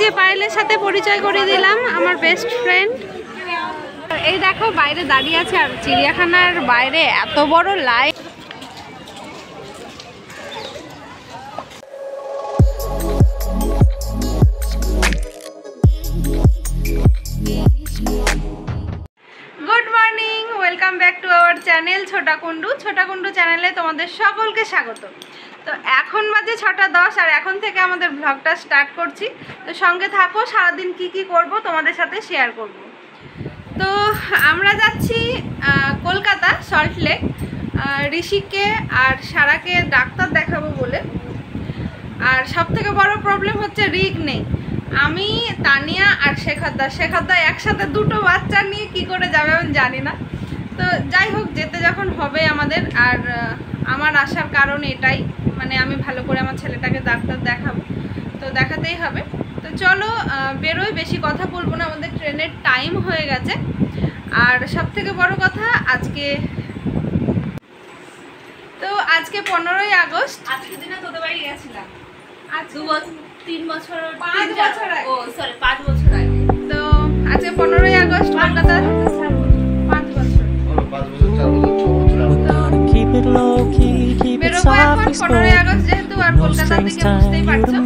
যে পায়েলের সাথে পরিচয় করিয়ে দিলাম, আমার বেস্ট ফ্রেন্ড। এই দেখো বাইরে দাঁড়িয়ে আছে, আর চিড়িয়াখানার বাইরে এত বড় light. Good morning, welcome back to our channel ছোটা কুন্ডু। ছোটা কুন্ডু চ্যানেলে তোমাদের সকলকে স্বাগত। তো এখন বাজে 6:10 আর এখন থেকে আমাদের ব্লগটা স্টার্ট করছি। তো সঙ্গে থাকো, সারাদিন কি কি করব তোমাদের সাথে শেয়ার করব। তো আমরা যাচ্ছি কলকাতা সল্টলেক, ঋষিককে আর সারাকে ডাক্তার দেখাবো বলে। আর সব থেকে বড় প্রবলেম হচ্ছে রিক নেই। আমি, তানিয়া আর শেখারদা একসাথে দুটো বাচ্চা নিয়ে কি করে যাবে আমি জানি না। তো যাই হোক, যেতে যখন হবে আমাদের, আর আমার আসার কারণ এটাই, মানে আমি ভালো করে আমার ছেলেটাকে ডাক্তার দেখাবো, তো দেখাতেই হবে। তো চলো বেরোই, বেশি কথা বলবো না, আমাদের ট্রেনের টাইম হয়ে গেছে। আর সব থেকে বড় কথা, আজকে 15ই আগস্ট। আজকে দিনে তোদের বাড়ি গেছিলাম। আজ 3 বছর 5 বছর আগে। ও সরি 5 বছর আগে। তো আজকে 15ই আগস্ট, কলকাতা 5 বছর। বেরোবো এখন 15ই আগস্ট যেহেতু, আর কলকাতার দিকে বুঝতেই পারছো।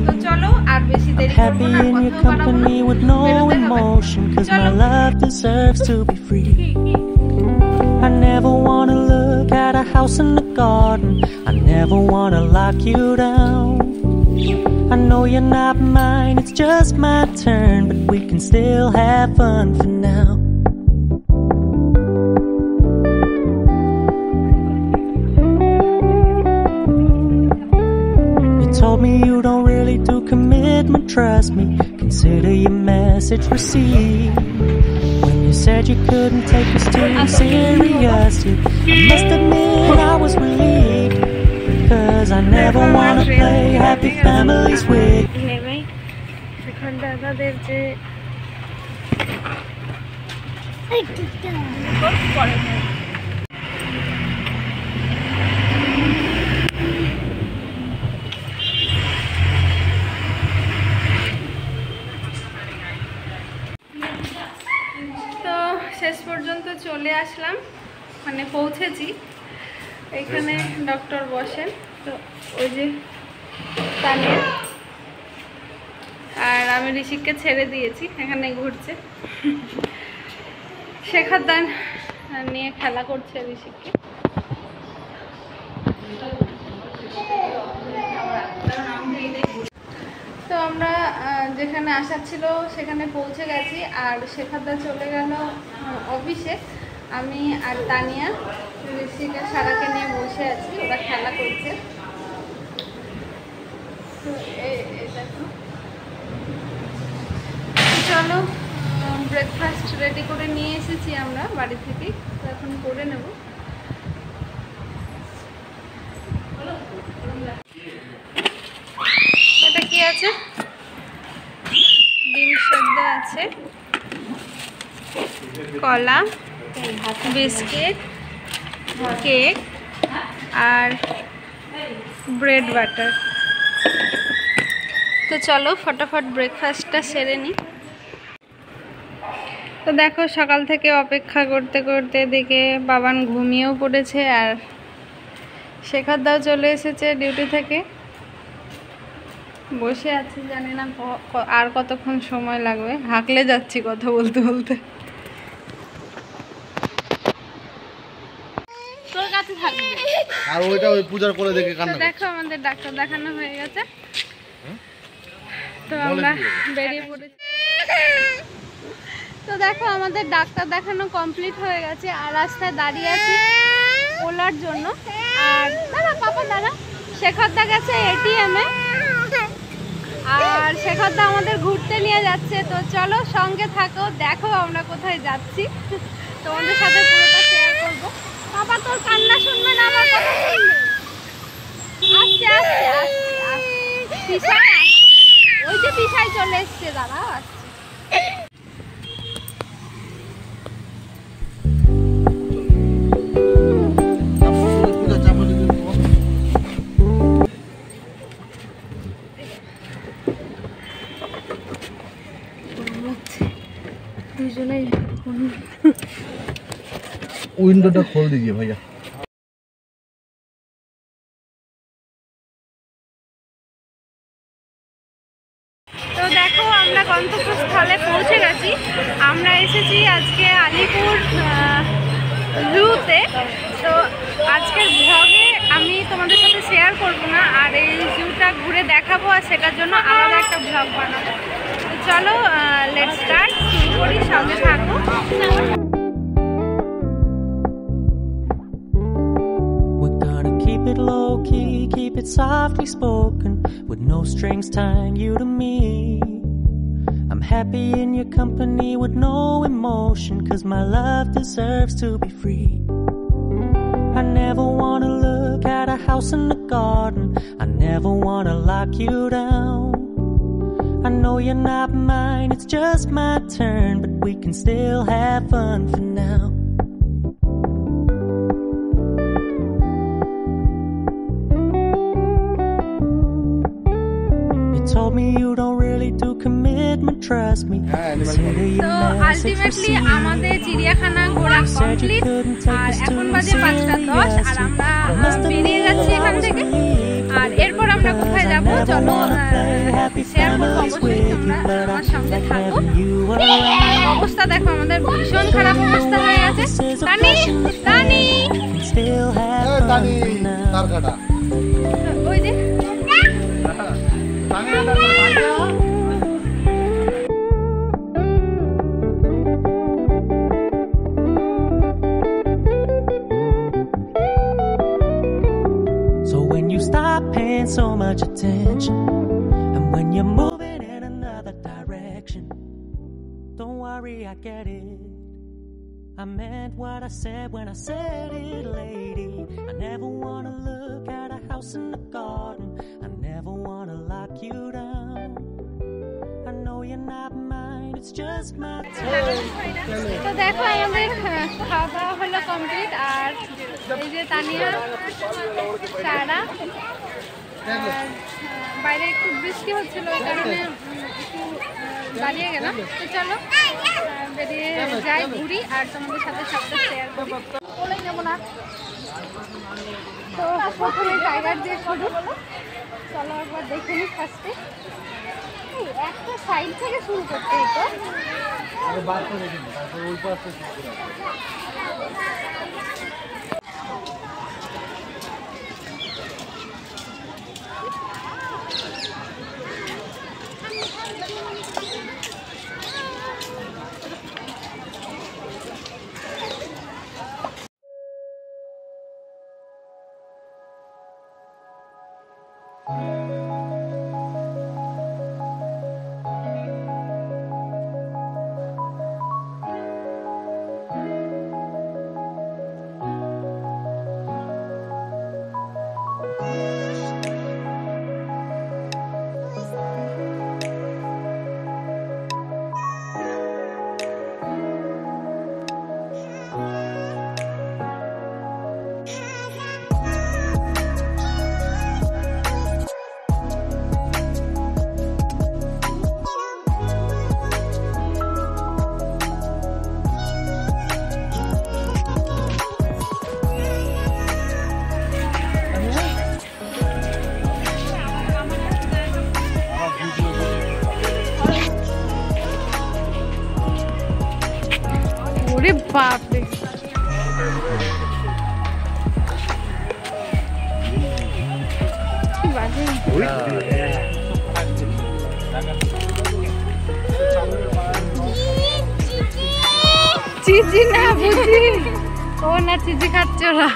তো চলো আর বেশি দেরি করবো না, কথাও বাড়াবো না, বেরোতে হবে। চলো। I never wanna look at a house in the garden. I never wanna lock you down. I know you're not mine, it's just my turn, but we can still have fun for now. You told me you don't really do commitment, trust me, consider your message received. When you said you couldn't take us too seriously, I must admit I was relieved, cause I never wanna play happy families with. এখন দাদাদের যে শেষ পর্যন্ত চলে আসলাম, মানে পৌঁছেছি। এখানে doctor বসেন, তো ওই যে তানিয়া আর আমি ঋষিককে ছেড়ে দিয়েছি, এখানে ঘুরছে। শেখারদান নিয়ে খেলা করছে ঋষিককে। তো আমরা যেখানে আসার ছিল সেখানে পৌঁছে গেছি, আর শেখারদা চলে গেল অফিসে। আমি আর তানিয়া ঋষিকে সারাকে নিয়ে বসে আছি, ওরা খেলা করছে। তো দেখো, চলো ব্রেকফাস্ট রেডি করে নিয়ে এসেছি আমরা বাড়ি থেকে, তো এখন করে নেব। এটা কি আছে? ডিম সেদ্ধ আছে, কলা, বিস্কিট, কেক আর ব্রেড বাটার। তো চলো ফটাফট ব্রেকফাস্টটা সেরে নিই। তো দেখো, সকাল থেকে অপেক্ষা করতে করতে দেখে বাবান ঘুমিয়েও পড়েছে, আর শেখারদাও চলে এসেছে ডিউটি থেকে। বসে আছি, জানি না আর কতক্ষণ সময় লাগবে, হাঁকলে যাচ্ছি কথা বলতে বলতে। তোর কাছে থাকবে আর ওইটা ওই পূজার করে দেখে কান্না। দেখো আমাদের ডাক্তার দেখানো হয়ে গেছে, তো আমরা বেরিয়ে পড়েছি। তো দেখো আমাদের ডাক্তার দেখানো কমপ্লিট হয়ে গেছে, আর রাস্তায় দাঁড়িয়ে আছি ওলার জন্য। আর দাঁড়া পাপা দাঁড়া, শেখারদা গেছে এটিএমে, আর শেখারদা আমাদের ঘুরতে নিয়ে যাচ্ছে। তো চলো সঙ্গে থাকো, দেখো আমরা কোথায় যাচ্ছি, তোমাদের সাথে পুরোটা শেয়ার করবো। বাবা তোর কান্না শুনবে না, আমার কথা শুনবে। আস্তে আস্তে আস্তে আস্তে পিছায়, ওই যে পিছায় চলে এসছে, দাঁড়া আসছে। দুজনেই উইন্ডোটা खोल दीजिए भैया। তো দেখো আমরা গন্তব্যস্থলে পৌঁছে গেছি। আমরা এসেছি আজকে আলিপুর জুতে। তো আজকের ব্লগে আমি তোমাদের সাথে শেয়ার করব না, আর এই জুটা ঘুরে দেখাবো, আর সেটার জন্য আলাদা একটা ব্লগ বানাবো। তো চলো লেটস স্টার্ট, শুরু করি, সঙ্গে থাকো। Keep it low key, keep it softly spoken, with no strings tying you to me. I'm happy in your company with no emotion, 'cause my love deserves to be free. I never wanna look at a house in the garden, I never wanna lock you down. I know you're not mine, it's just my turn, but we can still have fun for now. Told me you don't really do commitment, trust me. তো ultimately আমাদের চিড়িয়াখানা ঘোরা complete, আর এখন বাজে 5:10 আর আমরা বেরিয়ে যাচ্ছি এখান থেকে। আর এরপর আমরা কোথায় যাবো চলো শেয়ার করবো, অবশ্যই তোমরা আমার সঙ্গে থাকো। অবস্থা দেখো, আমাদের ভীষণ খারাপ অবস্থা হয়ে গেছে। তানি তানি তার কাটা ওই যে So when you stop paying so much attention, and when you're moving in another direction, don't worry, I get it. I meant what I said when I said it, lady. I never wanna look at a house in the garden, I never wanna lock you down. I know you're not mine, it's just my time. তো দেখো আমাদের খাওয়া দাওয়া হলো complete, আর এই যে তানিয়া সারা, আর বাইরে একটু বৃষ্টি হচ্ছিল, ওই কারণে একটু দাঁড়িয়ে গেলাম। তো চলো বেরিয়ে যাই, ঘুরি, আর তোমাদের সাথে সবটা শেয়ার করি। বলেই নেবো না। তো প্রথমে টাইগার দিয়ে শুরু, চলো একবার দেখে নিই। ফার্স্টে একটা সাইড থেকে শুরু করতে হতো। ওরে বাপরে, কি বাজে। চিজি না বুঝি, ও না চিজি খাচ্ছ না।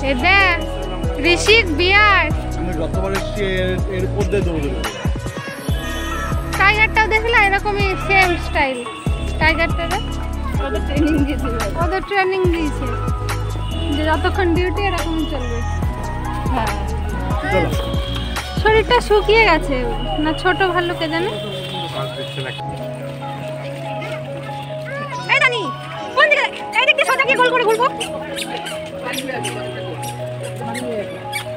এ দেখ ঋষিক বিয়ার, আমি যতবার এসেছি এর উপর দিয়ে দৌড়ে দেবো। টাইগারটাও দেখলে এরকমই সেম স্টাইল। টাইগারটা ওদের ট্রেনিং দিয়েছে যে যতক্ষণ ডিউটি এরকমই চলবে। হ্যাঁ, শরীরটা শুকিয়ে গেছে না, ছোট ভালো কে জানে। এই জানি কোন দিকে, এই দিক দিয়ে সোজা গিয়ে গোল করে ঘুরবো।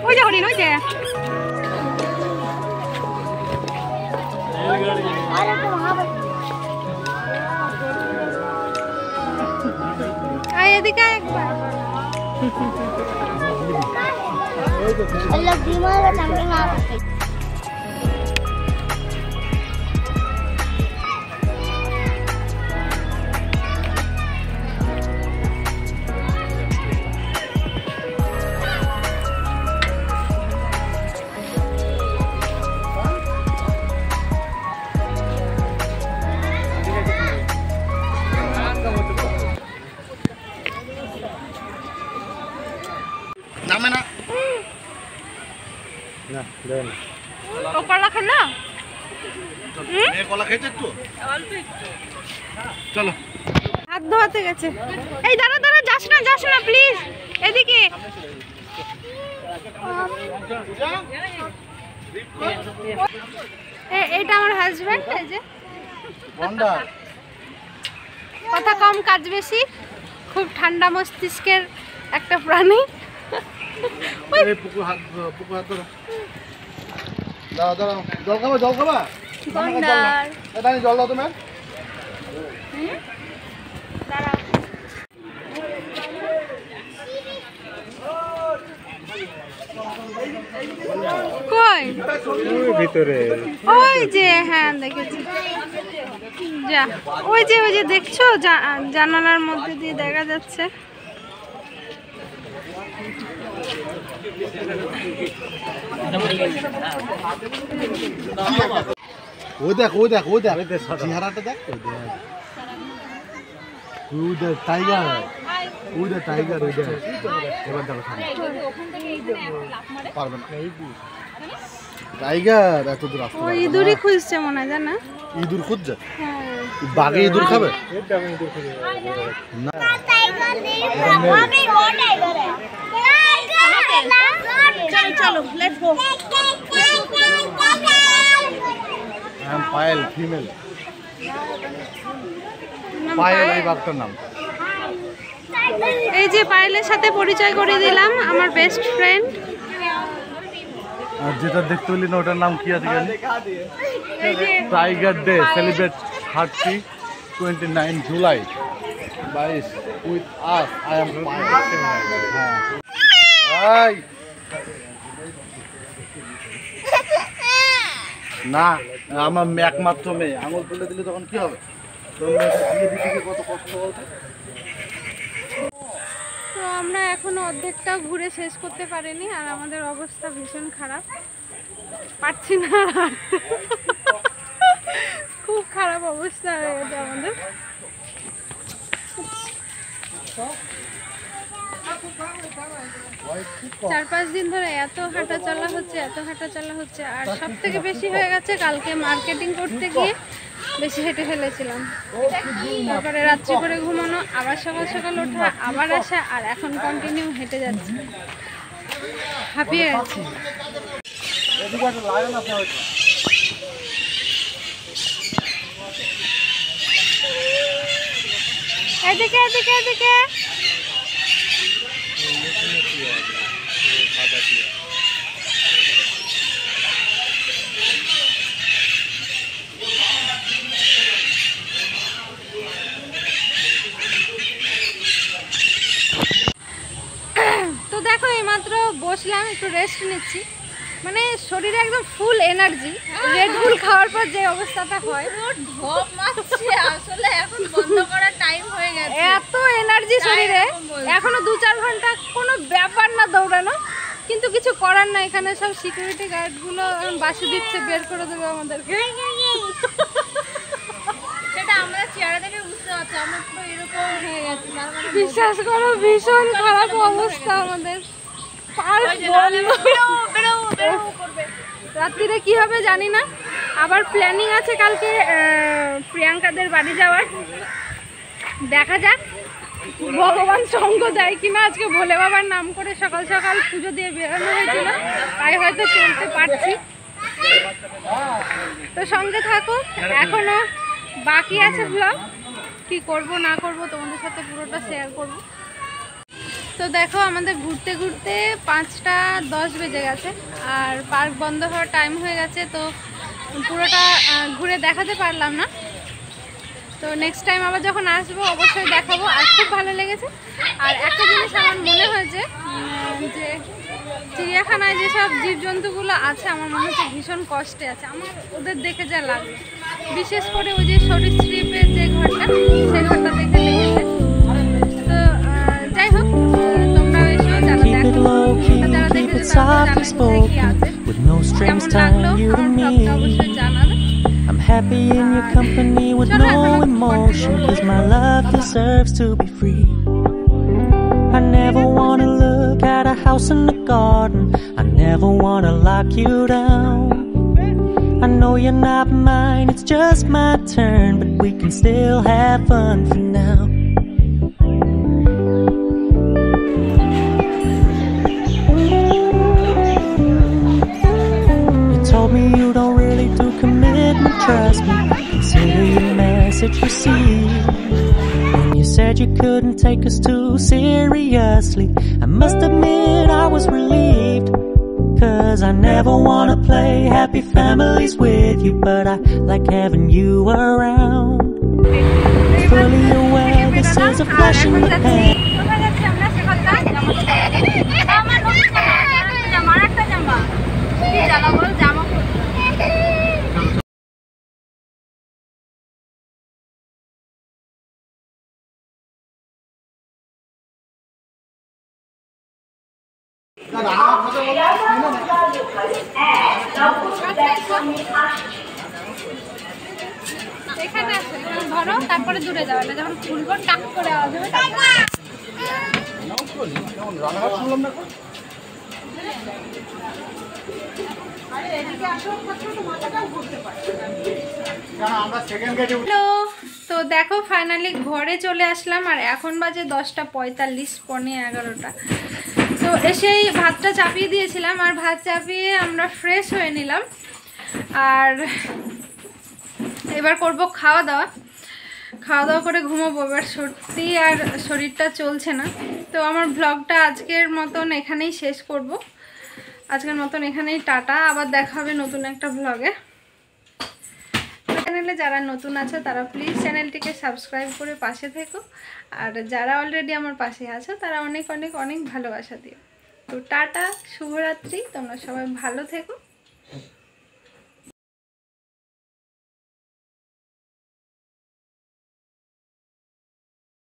ওই যে হরিণ, ওই যে এদিকে আয় একবার। নামে না ও কলা খা না? কলা খেয়েছে একটু চলো হাত ধোয়াতে গেছে। এই দাঁড়া দাঁড়া, যাস না প্লিজ, এদিকে। এইটা আমার হাজবেন্ড, এই যে কথা কম কাজ বেশি, খুব ঠান্ডা মস্তিষ্কের একটা প্রাণী। পুকুর হাত ধরো। দাঁড়াও জল খাবা জল দাও তুমি। কই ভিতরে ওই যে, হ্যাঁ দেখেছি, যা ওই যে দেখছো, জানালার মধ্যে দিয়ে দেখা যাচ্ছে। ওই দেখ চেহারাটা দেখ, টাইগার এবার দেখো পারবে না টাইগার এত দূর আসতে ও ইঁদুরই খুঁজছে মনে হয়, জানা ইঁদুর খুঁজছে, হ্যাঁ। বাঘে ইঁদুর খাবে না। চলো let's go. Payel female, Payel এই বাঘটার নাম। এই যে পায়েলের সাথে পরিচয় করে দিলাম, আমার বেস্ট ফ্রেন্ড। আর যেটা দেখতে পেলি না ওটার নাম কি আছে জানি? Tiger day celebrate 29 July 22 with us I am না আমার একমাত্র মেয়ে, আঙুল তুলে দিলে তখন কি হবে? কত কষ্ট হবে। তো আমরা এখনো অর্ধেকটা ঘুরে শেষ করতে পারিনি, আর আমাদের অবস্থা ভীষণ খারাপ, পারছি না আর হাঁটতে। খুব খারাপ অবস্থা হয়ে গেছে আমাদের। চার পাঁচ দিন ধরে এত হাঁটা চলা হচ্ছে, আর সব থেকে বেশি হয়ে গেছে কালকে মার্কেটিং করতে গিয়ে বেশি হেঁটে ফেলেছিলাম। তারপরে রাত্রি করে ঘুমানো, আবার সকাল সকাল ওঠা, আবার আসা, আর এখন কন্টিনিউ হেঁটে যাচ্ছে, হাঁপিয়ে গেছে। এদিকে এদিকে এদিকে। তো দেখো এইমাত্র বসলাম, একটু রেস্ট নিচ্ছি, মানে শরীরে একদম ফুল এনার্জি। রেড বুল খাওয়ার পর যে অবস্থাটা হয়, ঢপ মারছে আসলে, এখন বন্ধ করার টাইম হয়ে গেছে। এত এনার্জি শরীরে, এখনো 2-4 ঘন্টা কোনো ব্যাপার না দৌড়ানো, কিন্তু কিছু করার না। এখানে সব সিকিউরিটি গার্ডগুলো বাসি দিচ্ছে, বের করে দেবে আমাদেরকে। সেটা আমরা চেহারা দেখে বুঝতে পারছি, আমরা পুরো এরকম হয়ে গেছে। বিশ্বাস করো ভীষণ খারাপ অবস্থা আমাদের। রাত্রিরে কি হবে জানি না, আবার প্ল্যানিং আছে কালকে প্রিয়াঙ্কাদের বাড়ি যাওয়ার, দেখা যাক ভগবান সঙ্গ দেয় কিনা। আজকে ভোলে বাবার নাম করে সকাল সকাল পুজো দিয়ে বেরোনো হয়েছিল, তাই হয়তো চলতে পারছি। তো সঙ্গে থাকো, এখনো বাকি আছে ব্লগ, কি করব না করব তোমাদের সাথে পুরোটা শেয়ার করব। তো দেখো আমাদের ঘুরতে ঘুরতে 5টা 10 বেজে গেছে, আর পার্ক বন্ধ হওয়ার টাইম হয়ে গেছে, তো পুরোটা ঘুরে দেখাতে পারলাম না। তো নেক্সট টাইম আবার যখন আসবো অবশ্যই দেখাবো। আর খুব ভালো লেগেছে। আর একটা জিনিস আমার মনে হয়েছে যে চিড়িয়াখানায় যেসব জীবজন্তুগুলো আছে আমার মনে হচ্ছে ভীষণ কষ্টে আছে, আমার ওদের দেখে যা লাগলো। বিশেষ করে ওই যে সরীসৃপের যে ঘরটা, সেই ঘরটা দেখে লেগেছে। তো যাই হোক, তোমরা এসো যারা Keep it দেখো, low key, যারা keep দেখেছো it তারা softly জানাবে কোথায় কি আছে, spoken, with no strings কেমন লাগলো tying you to আমার me. ব্লগটা অবশ্যই জানাবে। I'm happy in your company with no emotion, 'cause my love deserves to be free. I never wanna look at a house in the garden, I never wanna lock you down. I know you're not mine, it's just my turn, but we can still have fun for now. You told me you don't really do commitment, trust me, consider your message received. When you said you couldn't take us too seriously, I must admit I was relieved. 'Cause I never wanna play happy families with you, but I like having you around. Fully aware this is a flash in the pan. কোথায় যাচ্ছি আমরা? শেখালদা জামা নতুন জামা আর একটা জামা কি জ্বালা বলো, জামা এখানে আসো, এখানে ধরো, তারপরে দূরে যাও। এটা যখন খুলবো টাক করে আওয়াজ হবে। হ্যালো, তো দেখো ফাইনালি ঘরে চলে আসলাম। আর এখন বাজে 10:45, 11:45। তো এসেই ভাতটা চাপিয়ে দিয়েছিলাম, আর ভাত চাপিয়ে আমরা ফ্রেশ হয়ে নিলাম। আর এবার করব খাওয়া দাওয়া। খাওয়া দাওয়া করে ঘুমোবো। এবার সত্যি আর শরীরটা চলছে না। তো আমার ব্লগটা আজকের মতন এখানেই শেষ করব। আজকের মতন এখানেই টাটা, আবার দেখা হবে নতুন একটা ব্লগে। চ্যানেলে যারা নতুন আছে তারা প্লিজ চ্যানেলটিকে সাবস্ক্রাইব করে পাশে থেকো। আর যারা অলরেডি আমার পাশে আছে তারা অনেক অনেক অনেক ভালোবাসা দিও। তো টাটা, শুভরাত্রি, তোমরা সবাই ভালো থেকো।